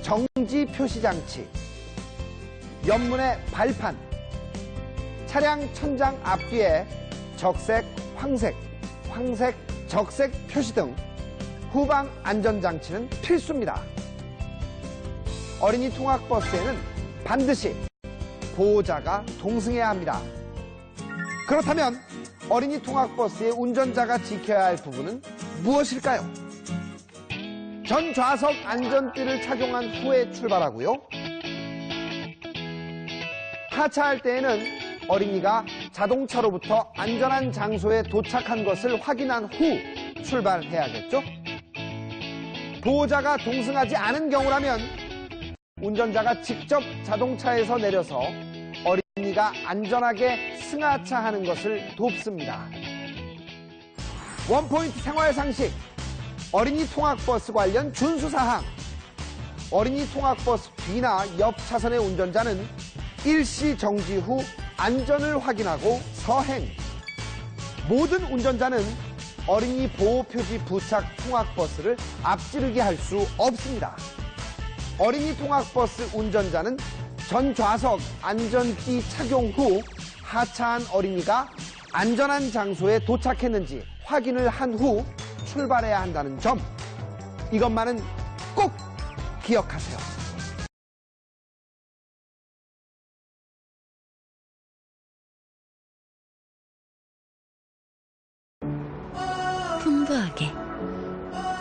정지 표시 장치, 옆문의 발판, 차량 천장 앞뒤에 적색, 황색, 황색, 적색 표시 등 후방 안전장치는 필수입니다. 어린이 통학버스에는 반드시 보호자가 동승해야 합니다. 그렇다면 어린이 통학버스의 운전자가 지켜야 할 부분은 무엇일까요? 전 좌석 안전띠를 착용한 후에 출발하고요. 하차할 때에는 어린이가 자동차로부터 안전한 장소에 도착한 것을 확인한 후 출발해야겠죠? 보호자가 동승하지 않은 경우라면 운전자가 직접 자동차에서 내려서 어린이가 안전하게 승하차하는 것을 돕습니다. 원포인트 생활상식, 어린이 통학버스 관련 준수사항. 어린이 통학버스 뒤나 옆 차선의 운전자는 일시 정지 후 안전을 확인하고 서행. 모든 운전자는 어린이 보호표지 부착 통학버스를 앞지르게 할 수 없습니다. 어린이 통학버스 운전자는 전 좌석 안전띠 착용 후 하차한 어린이가 안전한 장소에 도착했는지 확인을 한 후 출발해야 한다는 점, 이것만은 꼭 기억하세요. 풍부하게.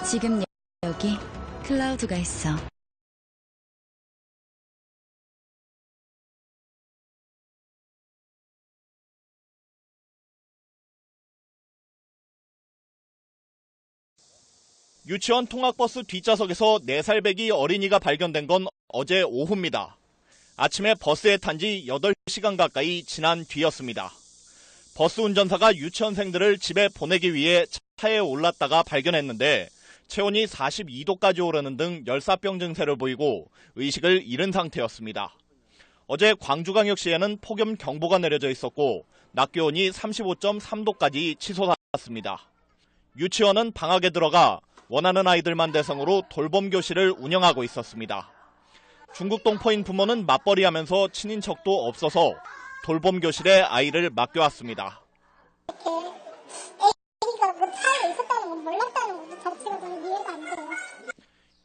지금 여기 클라우드가 있어. 유치원 통학버스 뒷좌석에서 4살배기 어린이가 발견된 건 어제 오후입니다. 아침에 버스에 탄 지 8시간 가까이 지난 뒤였습니다. 버스 운전사가 유치원생들을 집에 보내기 위해 차에 올랐다가 발견했는데 체온이 42도까지 오르는 등 열사병 증세를 보이고 의식을 잃은 상태였습니다. 어제 광주광역시에는 폭염 경보가 내려져 있었고 낮 기온이 35.3도까지 치솟았습니다. 유치원은 방학에 들어가 원하는 아이들만 대상으로 돌봄 교실을 운영하고 있었습니다. 중국 동포인 부모는 맞벌이하면서 친인척도 없어서 돌봄 교실에 아이를 맡겨왔습니다. 애기가 그 차에 있었다는 건 몰랐다는 것 자체가 너무 이해가 안 돼요.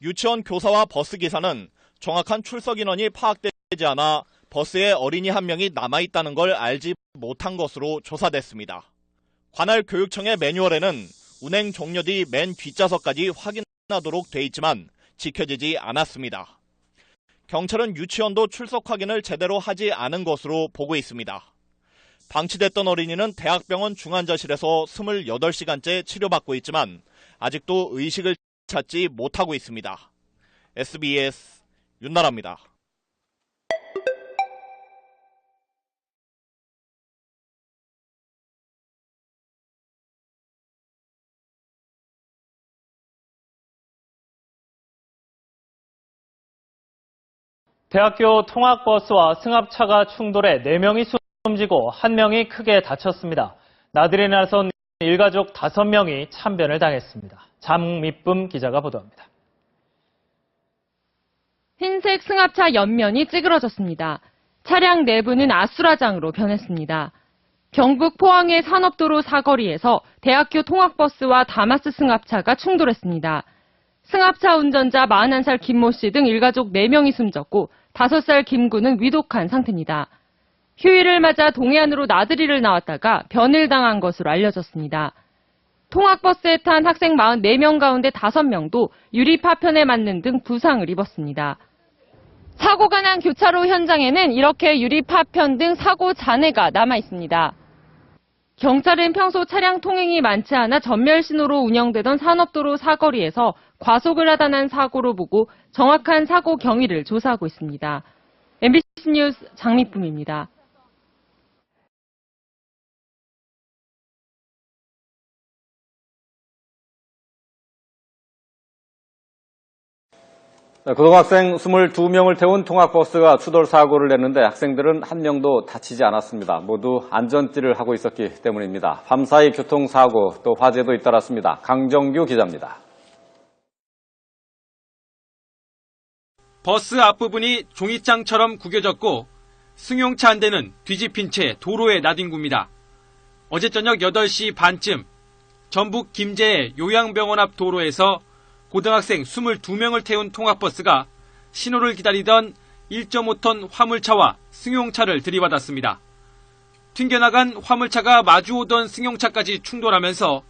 유치원 교사와 버스 기사는 정확한 출석 인원이 파악되지 않아 버스에 어린이 한 명이 남아있다는 걸 알지 못한 것으로 조사됐습니다. 관할 교육청의 매뉴얼에는 운행 종료 뒤 맨 뒷좌석까지 확인하도록 돼 있지만 지켜지지 않았습니다. 경찰은 유치원도 출석 확인을 제대로 하지 않은 것으로 보고 있습니다. 방치됐던 어린이는 대학병원 중환자실에서 28시간째 치료받고 있지만 아직도 의식을 찾지 못하고 있습니다. SBS 윤나라입니다. 대학교 통학버스와 승합차가 충돌해 4명이 숨지고 1명이 크게 다쳤습니다. 나들이에 나선 일가족 5명이 참변을 당했습니다. 장미쁨 기자가 보도합니다. 흰색 승합차 옆면이 찌그러졌습니다. 차량 내부는 아수라장으로 변했습니다. 경북 포항의 산업도로 사거리에서 대학교 통학버스와 다마스 승합차가 충돌했습니다. 승합차 운전자 41살 김모 씨 등 일가족 4명이 숨졌고 5살 김군은 위독한 상태입니다. 휴일을 맞아 동해안으로 나들이를 나왔다가 변일당한 것으로 알려졌습니다. 통학버스에 탄 학생 44명 가운데 5명도 유리 파편에 맞는 등 부상을 입었습니다. 사고가 난 교차로 현장에는 이렇게 유리 파편 등 사고 잔해가 남아 있습니다. 경찰은 평소 차량 통행이 많지 않아 전멸 신호로 운영되던 산업도로 사거리에서 과속을 하다 난 사고로 보고 정확한 사고 경위를 조사하고 있습니다. MBC 뉴스 장미쁨입니다. 고등학생 22명을 태운 통학버스가 추돌 사고를 냈는데 학생들은 한 명도 다치지 않았습니다. 모두 안전띠를 하고 있었기 때문입니다. 밤사이 교통사고 또 화재도 잇따랐습니다. 강정규 기자입니다. 버스 앞부분이 종이장처럼 구겨졌고 승용차 한 대는 뒤집힌 채 도로에 나뒹굽니다. 어제 저녁 8시 반쯤 전북 김제의 요양병원 앞 도로에서 고등학생 22명을 태운 통학버스가 신호를 기다리던 1.5톤 화물차와 승용차를 들이받았습니다. 튕겨나간 화물차가 마주오던 승용차까지 충돌하면서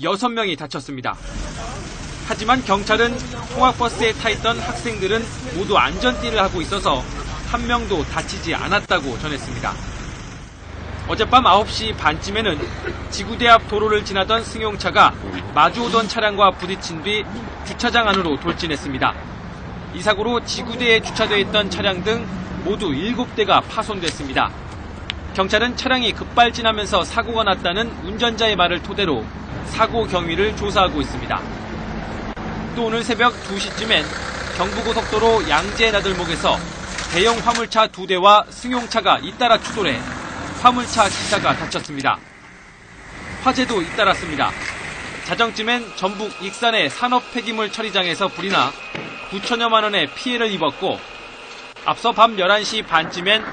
6명이 다쳤습니다. 하지만 경찰은 통학버스에 타 있던 학생들은 모두 안전띠를 하고 있어서 한 명도 다치지 않았다고 전했습니다. 어젯밤 9시 반쯤에는 지구대 앞 도로를 지나던 승용차가 마주오던 차량과 부딪힌 뒤 주차장 안으로 돌진했습니다. 이 사고로 지구대에 주차되어 있던 차량 등 모두 7대가 파손됐습니다. 경찰은 차량이 급발진하면서 사고가 났다는 운전자의 말을 토대로 사고 경위를 조사하고 있습니다. 또 오늘 새벽 2시쯤엔 경부고속도로 양재 나들목에서 대형 화물차 2대와 승용차가 잇따라 추돌해 화물차 기사가 다쳤습니다. 화재도 잇따랐습니다. 자정쯤엔 전북 익산의 산업 폐기물 처리장에서 불이 나 9천여만 원의 피해를 입었고 앞서 밤 11시 반쯤엔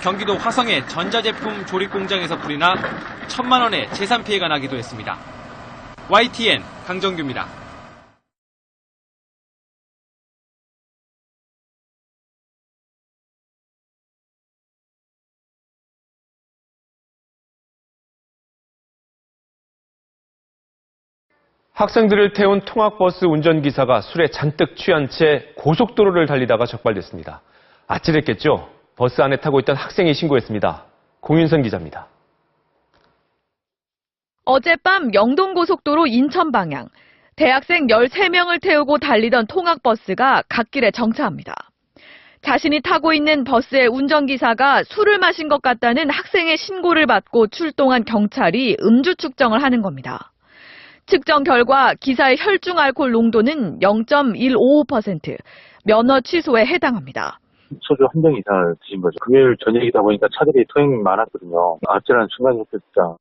경기도 화성의 전자제품 조립 공장에서 불이 나 1,000만 원의 재산 피해가 나기도 했습니다. YTN 강정규입니다. 학생들을 태운 통학버스 운전기사가 술에 잔뜩 취한 채 고속도로를 달리다가 적발됐습니다. 아찔했겠죠? 버스 안에 타고 있던 학생이 신고했습니다. 공윤선 기자입니다. 어젯밤 영동고속도로 인천 방향, 대학생 13명을 태우고 달리던 통학버스가 갓길에 정차합니다. 자신이 타고 있는 버스의 운전기사가 술을 마신 것 같다는 학생의 신고를 받고 출동한 경찰이 음주 측정을 하는 겁니다. 측정 결과 기사의 혈중 알코올 농도는 0.155%, 면허 취소에 해당합니다. 소주 한 병 이상을 드신 거죠. 금요일 저녁이다 보니까 차들이 통행이 많았거든요. 아찔한 순간이었습니다.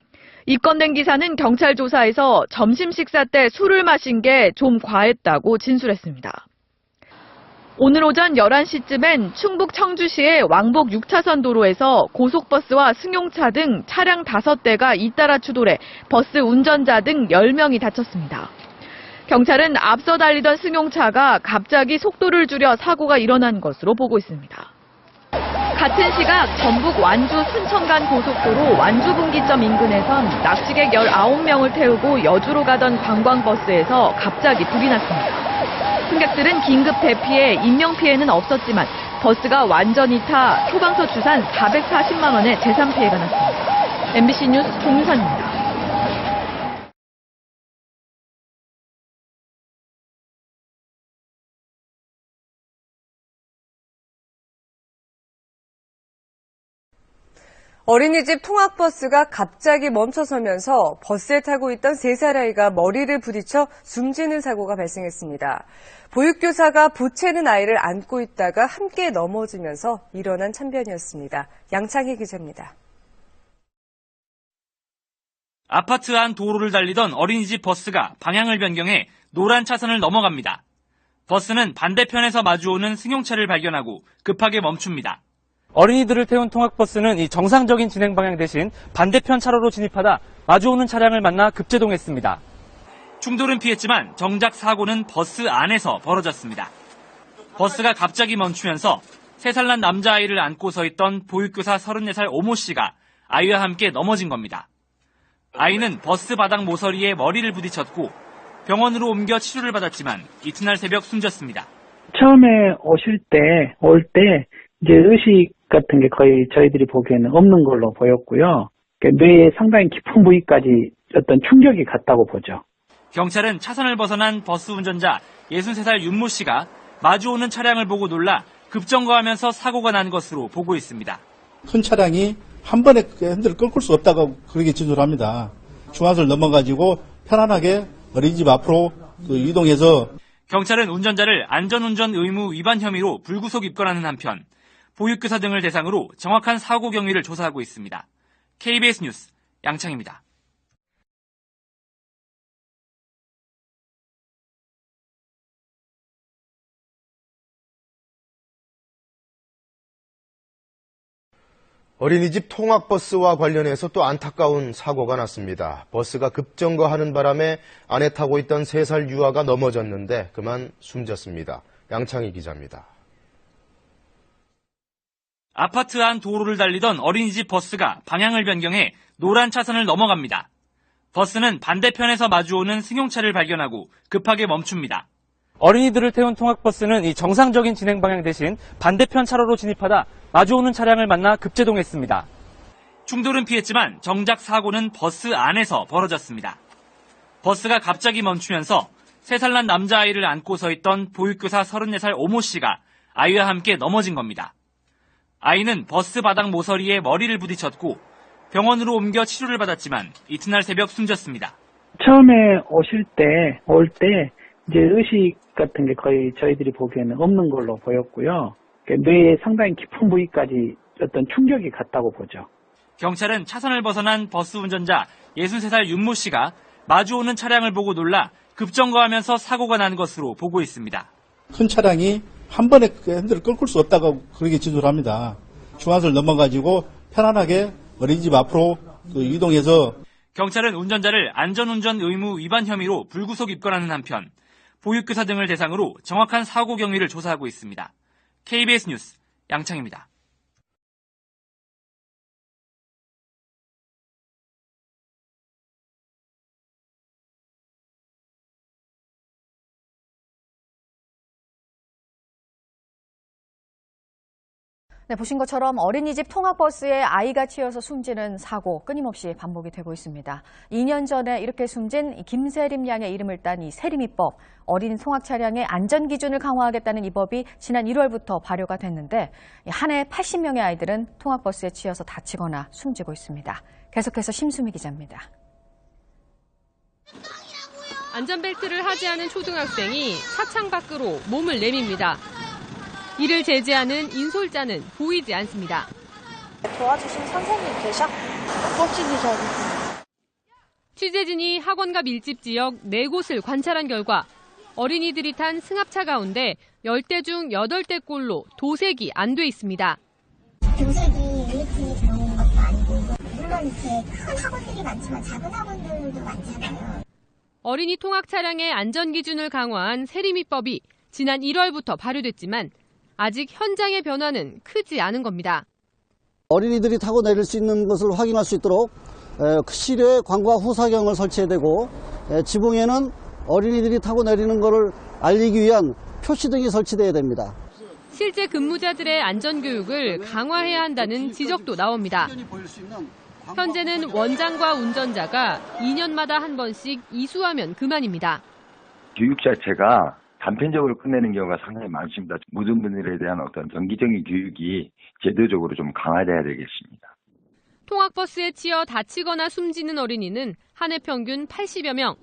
입건된 기사는 경찰 조사에서 점심 식사 때 술을 마신 게 좀 과했다고 진술했습니다. 오늘 오전 11시쯤엔 충북 청주시의 왕복 6차선 도로에서 고속버스와 승용차 등 차량 5대가 잇따라 추돌해 버스 운전자 등 10명이 다쳤습니다. 경찰은 앞서 달리던 승용차가 갑자기 속도를 줄여 사고가 일어난 것으로 보고 있습니다. 같은 시각 전북 완주 순천 간 고속도로 완주분기점 인근에선 낚시객 19명을 태우고 여주로 가던 관광버스에서 갑자기 불이 났습니다. 승객들은 긴급 대피해 인명피해는 없었지만 버스가 완전히 타 소방서 추산 440만 원의 재산 피해가 났습니다. MBC 뉴스 종선입니다. 어린이집 통학버스가 갑자기 멈춰서면서 버스에 타고 있던 3살 아이가 머리를 부딪혀 숨지는 사고가 발생했습니다. 보육교사가 보채는 아이를 안고 있다가 함께 넘어지면서 일어난 참변이었습니다. 양창희 기자입니다. 아파트 안 도로를 달리던 어린이집 버스가 방향을 변경해 노란 차선을 넘어갑니다. 버스는 반대편에서 마주오는 승용차를 발견하고 급하게 멈춥니다. 어린이들을 태운 통학버스는 이 정상적인 진행 방향 대신 반대편 차로로 진입하다 마주오는 차량을 만나 급제동했습니다. 충돌은 피했지만 정작 사고는 버스 안에서 벌어졌습니다. 버스가 갑자기 멈추면서 3살 난 남자아이를 안고 서 있던 보육교사 34살 오모 씨가 아이와 함께 넘어진 겁니다. 아이는 버스 바닥 모서리에 머리를 부딪혔고 병원으로 옮겨 치료를 받았지만 이튿날 새벽 숨졌습니다. 처음에 올 때 이제 의식 같은 게 거의 저희들이 보기에는 없는 걸로 보였고요. 뇌에 상당히 깊은 부위까지 어떤 충격이 갔다고 보죠. 경찰은 차선을 벗어난 버스 운전자 63살 윤모 씨가 마주오는 차량을 보고 놀라 급정거하면서 사고가 난 것으로 보고 있습니다. 큰 차량이 한 번에 핸들을 꺾을 수 없다고 그렇게 진술을 합니다. 중앙선을 넘어가지고 편안하게 어린이집 앞으로 이동해서 경찰은 운전자를 안전운전 의무 위반 혐의로 불구속 입건하는 한편 보육교사 등을 대상으로 정확한 사고 경위를 조사하고 있습니다. KBS 뉴스 양창입니다. 어린이집 통학버스와 관련해서 또 안타까운 사고가 났습니다. 버스가 급정거하는 바람에 안에 타고 있던 3살 유아가 넘어졌는데 그만 숨졌습니다. 양창희 기자입니다. 아파트 안 도로를 달리던 어린이집 버스가 방향을 변경해 노란 차선을 넘어갑니다. 버스는 반대편에서 마주오는 승용차를 발견하고 급하게 멈춥니다. 어린이들을 태운 통학버스는 이 정상적인 진행 방향 대신 반대편 차로로 진입하다 마주오는 차량을 만나 급제동했습니다. 충돌은 피했지만 정작 사고는 버스 안에서 벌어졌습니다. 버스가 갑자기 멈추면서 3살 난 남자아이를 안고 서 있던 보육교사 34살 오모 씨가 아이와 함께 넘어진 겁니다. 아이는 버스 바닥 모서리에 머리를 부딪혔고 병원으로 옮겨 치료를 받았지만 이튿날 새벽 숨졌습니다. 처음에 올 때 이제 의식 같은 게 거의 저희들이 보기에는 없는 걸로 보였고요. 뇌에 상당히 깊은 부위까지 어떤 충격이 갔다고 보죠. 경찰은 차선을 벗어난 버스 운전자 63살 윤모 씨가 마주오는 차량을 보고 놀라 급정거하면서 사고가 난 것으로 보고 있습니다. 큰 차량이 한 번에 핸들을 꺾을 수 없다고 그렇게 진술을 합니다. 중앙선을 넘어가지고 편안하게 어린이집 앞으로 이동해서 경찰은 운전자를 안전운전 의무 위반 혐의로 불구속 입건하는 한편 보육교사 등을 대상으로 정확한 사고 경위를 조사하고 있습니다. KBS 뉴스 양창입니다. 네, 보신 것처럼 어린이집 통학버스에 아이가 치여서 숨지는 사고 끊임없이 반복이 되고 있습니다. 2년 전에 이렇게 숨진 김세림 양의 이름을 딴 이 세림이법, 어린 통학 차량의 안전 기준을 강화하겠다는 이 법이 지난 1월부터 발효가 됐는데 한 해 80명의 아이들은 통학버스에 치여서 다치거나 숨지고 있습니다. 계속해서 심수미 기자입니다. 안전벨트를 하지 않은 초등학생이 차창 밖으로 몸을 내밉니다. 이를 제지하는 인솔자는 보이지 않습니다. 도와주신 선생님 계셔? 버스 기사님. 취재진이 학원과 밀집 지역 4곳을 관찰한 결과 어린이들이 탄 승합차 가운데 10대 중 8대 꼴로 도색이 안 돼 있습니다. 도색이 일일이 들어오는 것도 아니고 물론 이렇게 큰 학원들이 많지만 작은 학원들도 많잖아요. 어린이 통학 차량의 안전 기준을 강화한 세림이법이 지난 1월부터 발효됐지만 아직 현장의 변화는 크지 않은 겁니다. 어린이들이 타고 내릴 수 있는 것을 확인할 수 있도록 실외 광과 후사경을 설치해야 되고 지붕에는 어린이들이 타고 내리는 것을 알리기 위한 표시 등이 설치돼야 됩니다. 실제 근무자들의 안전교육을 강화해야 한다는 지적도 나옵니다. 현재는 원장과 운전자가 2년마다 한 번씩 이수하면 그만입니다. 교육 자체가 단편적으로 끝내는 경우가 상당히 많습니다. 모든 분들에 대한 어떤 정기적인 교육이 제도적으로 좀 강화돼야 되겠습니다. 통학버스에 치여 다치거나 숨지는 어린이는 한 해 평균 80여 명.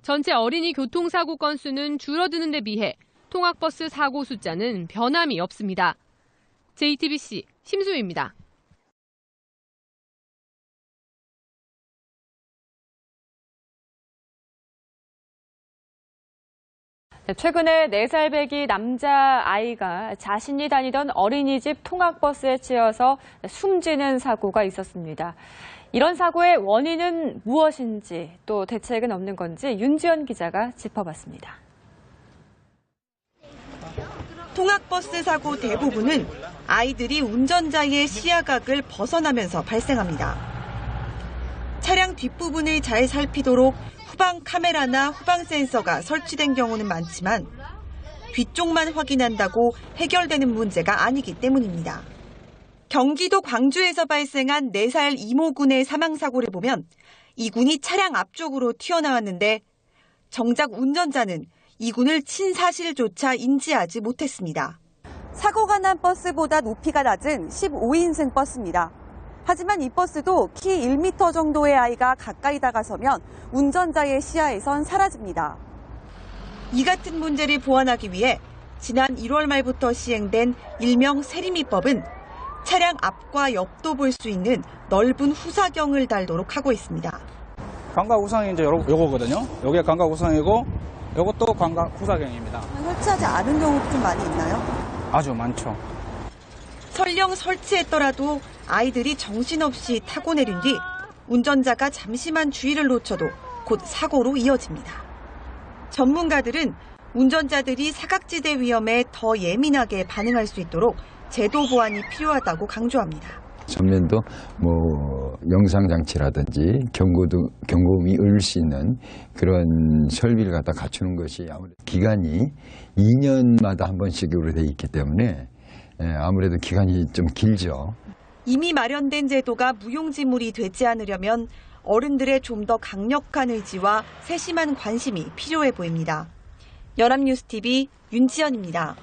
전체 어린이 교통사고 건수는 줄어드는 데 비해 통학버스 사고 숫자는 변함이 없습니다. JTBC 심수희입니다. 최근에 4살배기 남자아이가 자신이 다니던 어린이집 통학버스에 치여서 숨지는 사고가 있었습니다. 이런 사고의 원인은 무엇인지 또 대책은 없는 건지 윤지연 기자가 짚어봤습니다. 통학버스 사고 대부분은 아이들이 운전자의 시야각을 벗어나면서 발생합니다. 차량 뒷부분을 잘 살피도록 후방 카메라나 후방 센서가 설치된 경우는 많지만 뒤쪽만 확인한다고 해결되는 문제가 아니기 때문입니다. 경기도 광주에서 발생한 4살 이모군의 사망사고를 보면 이 군이 차량 앞쪽으로 튀어나왔는데 정작 운전자는 이 군을 친 사실조차 인지하지 못했습니다. 사고가 난 버스보다 높이가 낮은 15인승 버스입니다. 하지만 이 버스도 키 1m 정도의 아이가 가까이 다가서면 운전자의 시야에선 사라집니다. 이 같은 문제를 보완하기 위해 지난 1월 말부터 시행된 일명 세리미법은 차량 앞과 옆도 볼 수 있는 넓은 후사경을 달도록 하고 있습니다. 광각 후상이 이제 요거거든요. 요게 광각 후상이고 요것도 광각 후사경입니다. 설치하지 않은 경우도 좀 많이 있나요? 아주 많죠. 설령 설치했더라도 아이들이 정신없이 타고 내린 뒤 운전자가 잠시만 주의를 놓쳐도 곧 사고로 이어집니다. 전문가들은 운전자들이 사각지대 위험에 더 예민하게 반응할 수 있도록 제도 보완이 필요하다고 강조합니다. 전면도 영상 장치라든지 경고음이 울릴 수 있는 그런 설비를 갖다 갖추는 것이 아무래도 기간이 2년마다 한 번씩으로 돼 있기 때문에 아무래도 기간이 좀 길죠. 이미 마련된 제도가 무용지물이 되지 않으려면 어른들의 좀 더 강력한 의지와 세심한 관심이 필요해 보입니다. 연합뉴스TV 윤지연입니다.